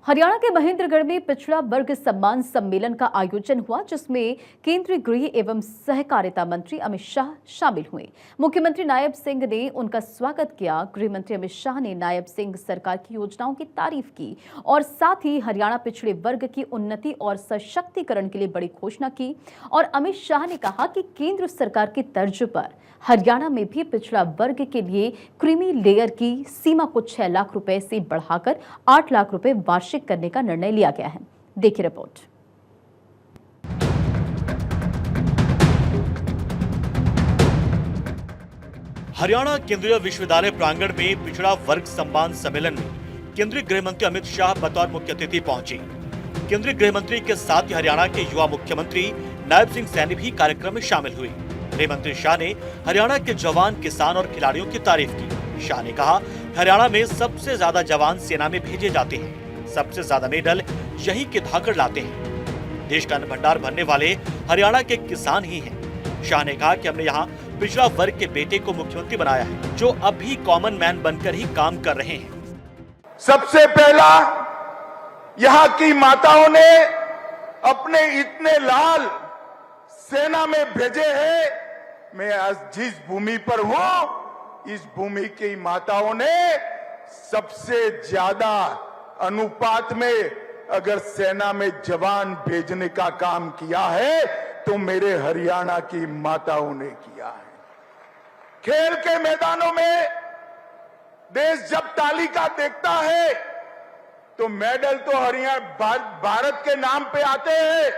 हरियाणा के महेंद्रगढ़ में पिछड़ा वर्ग सम्मान सम्मेलन का आयोजन हुआ, जिसमें केंद्रीय गृह एवं सहकारिता मंत्री अमित शाह शामिल हुए। मुख्यमंत्री नायब सिंह ने उनका स्वागत किया। गृह मंत्री अमित शाह ने नायब सिंह सरकार की योजनाओं की तारीफ की और साथ ही हरियाणा पिछड़े वर्ग की उन्नति और सशक्तिकरण के लिए बड़ी घोषणा की। और अमित शाह ने कहा कि केंद्र सरकार की तर्ज पर हरियाणा में भी पिछड़ा वर्ग के लिए क्रीमी लेयर की सीमा को 6 लाख रुपए से बढ़ाकर 8 लाख रुपए वार्षिक करने का निर्णय लिया गया है। देखिए रिपोर्ट। हरियाणा केंद्रीय विश्वविद्यालय प्रांगण में पिछड़ा वर्ग सम्मान सम्मेलन में केंद्रीय गृह मंत्री अमित शाह बतौर मुख्य अतिथि पहुंचे। केंद्रीय गृह मंत्री के साथ ही हरियाणा के युवा मुख्यमंत्री नायब सिंह सैनी भी कार्यक्रम में शामिल हुए। गृह मंत्री शाह ने हरियाणा के जवान, किसान और खिलाड़ियों की तारीफ की। शाह ने कहा, हरियाणा में सबसे ज्यादा जवान सेना में भेजे जाते हैं, सबसे ज्यादा मेडल यही के धाकड़ लाते हैं। देश का अन्न भंडार भरने वाले हरियाणा के किसान ही हैं। शाह ने कहा कि हमने यहाँ पिछड़ा वर्ग के बेटे को मुख्यमंत्री बनाया है, जो अब भी कॉमन मैन बनकर ही काम कर रहे हैं। सबसे पहला यहाँ की माताओं ने अपने इतने लाल सेना में भेजे हैं। मैं आज जिस भूमि पर हूं, इस भूमि की माताओं ने सबसे ज्यादा अनुपात में अगर सेना में जवान भेजने का काम किया है तो मेरे हरियाणा की माताओं ने किया है। खेल के मैदानों में देश जब तालिका देखता है तो मेडल तो हरियाणा भारत के नाम पे आते हैं,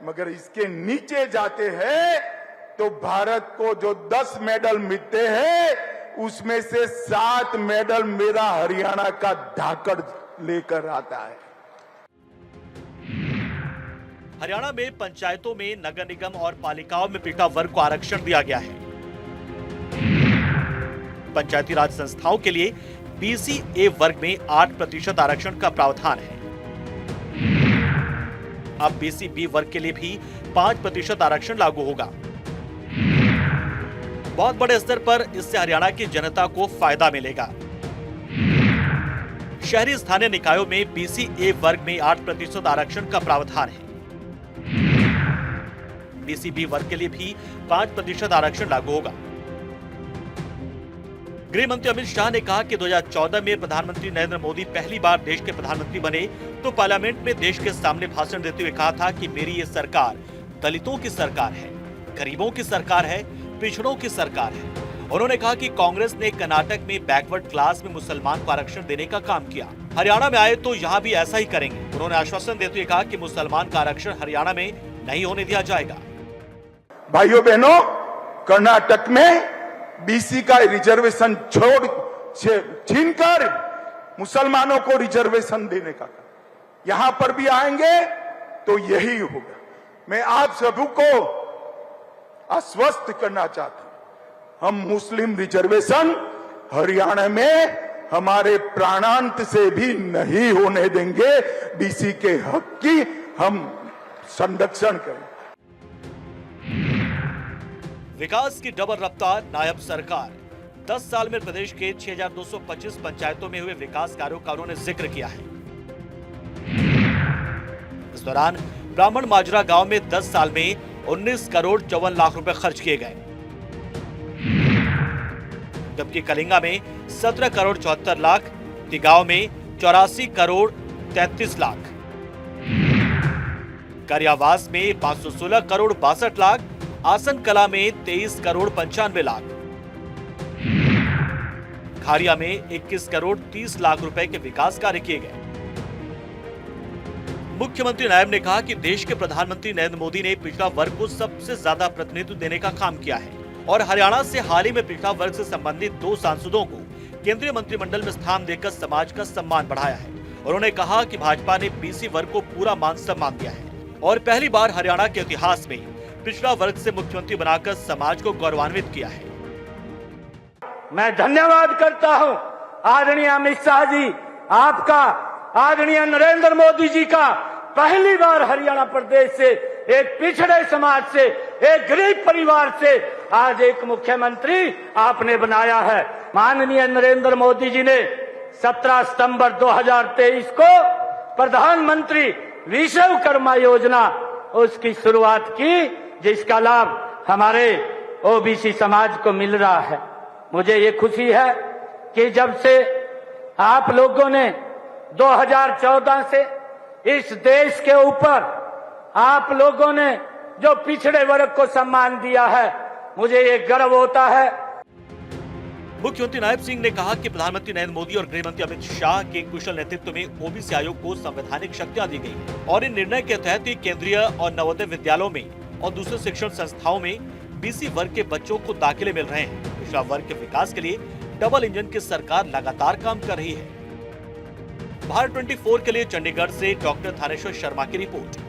मगर इसके नीचे जाते हैं तो भारत को जो 10 मेडल मिलते हैं उसमें से 7 मेडल मेरा हरियाणा का धाकड़ लेकर आता है। हरियाणा में पंचायतों में नगर निगम और पालिकाओं में पिछड़ा वर्ग को आरक्षण दिया गया है। पंचायती राज संस्थाओं के लिए BC-A वर्ग में 8% आरक्षण का प्रावधान है। अब BC-B वर्ग के लिए भी 5% आरक्षण लागू होगा। बहुत बड़े स्तर पर इससे हरियाणा की जनता को फायदा मिलेगा। शहरी स्थानीय निकायों में BC-A वर्ग में 8% आरक्षण का प्रावधान है। BC-B वर्ग के लिए भी 5% आरक्षण लागू होगा। गृह मंत्री अमित शाह ने कहा कि 2014 में प्रधानमंत्री नरेंद्र मोदी पहली बार देश के प्रधानमंत्री बने तो पार्लियामेंट में देश के सामने भाषण देते हुए कहा था कि मेरी ये सरकार दलितों की सरकार है, गरीबों की सरकार है, पिछड़ों की सरकार है। उन्होंने कहा कि कांग्रेस ने कर्नाटक में बैकवर्ड क्लास में मुसलमान को आरक्षण देने का काम किया, हरियाणा में आए तो यहाँ भी ऐसा ही करेंगे। उन्होंने आश्वासन देते हुए कहा कि मुसलमान का आरक्षण हरियाणा में नहीं होने दिया जाएगा। भाइयों बहनों, कर्नाटक में BC का रिजर्वेशन छीनकर मुसलमानों को रिजर्वेशन देने का, यहां पर भी आएंगे तो यही होगा। मैं आप सभी को आश्वस्त करना चाहता हूं, हम मुस्लिम रिजर्वेशन हरियाणा में हमारे प्राणांत से भी नहीं होने देंगे। BC के हक की हम संरक्षण करें। विकास की डबल रफ्तार नायब सरकार। 10 साल में प्रदेश के 6225 पंचायतों में हुए विकास कार्यों का उन्होंने जिक्र किया है। इस दौरान ब्राह्मण माजरा गांव में 10 साल में 19 करोड़ 54 लाख रुपए खर्च किए गए, जबकि कलिंगा में 17 करोड़ 74 लाख, तिगांव में 84 करोड़ 33 लाख, करियावास में 516 करोड़ 62 लाख, आसन कला में 23 करोड़ 95 लाख, खारिया में 21 करोड़ 30 लाख रुपए के विकास कार्य किए गए। मुख्यमंत्री नायब ने कहा कि देश के प्रधानमंत्री नरेंद्र मोदी ने पिछड़ा वर्ग को सबसे ज्यादा प्रतिनिधित्व देने का काम किया है और हरियाणा से हाल ही में पिछड़ा वर्ग से संबंधित 2 सांसदों को केंद्रीय मंत्रिमंडल में स्थान देकर समाज का सम्मान बढ़ाया है। उन्होंने कहा कि भाजपा ने BC वर्ग को पूरा मान सम्मान दिया है और पहली बार हरियाणा के इतिहास में पिछड़ा वर्ग से मुख्यमंत्री बनाकर समाज को गौरवान्वित किया है। मैं धन्यवाद करता हूं आदरणीय अमित शाह जी, आपका, आदरणीय नरेंद्र मोदी जी का। पहली बार हरियाणा प्रदेश से, एक पिछड़े समाज से, एक गरीब परिवार से आज एक मुख्यमंत्री आपने बनाया है। माननीय नरेंद्र मोदी जी ने 17 सितंबर 2023 को प्रधानमंत्री विश्वकर्मा योजना उसकी शुरुआत की, जिसका लाभ हमारे ओबीसी समाज को मिल रहा है। मुझे ये खुशी है कि जब से आप लोगों ने 2014 से इस देश के ऊपर आप लोगों ने जो पिछड़े वर्ग को सम्मान दिया है, मुझे ये गर्व होता है। मुख्यमंत्री नायब सिंह ने कहा कि प्रधानमंत्री नरेंद्र मोदी और गृह मंत्री अमित शाह के कुशल नेतृत्व में ओबीसी आयोग को संवैधानिक शक्तियां दी गई और इन निर्णय के तहत ही केंद्रीय और नवोदय विद्यालयों में और दूसरे शिक्षण संस्थाओं में बीसी वर्ग के बच्चों को दाखिले मिल रहे हैं। पिछड़ा वर्ग के विकास के लिए डबल इंजन की सरकार लगातार काम कर रही है। भारत 24 के लिए चंडीगढ़ से डॉक्टर थानेश्वर शर्मा की रिपोर्ट।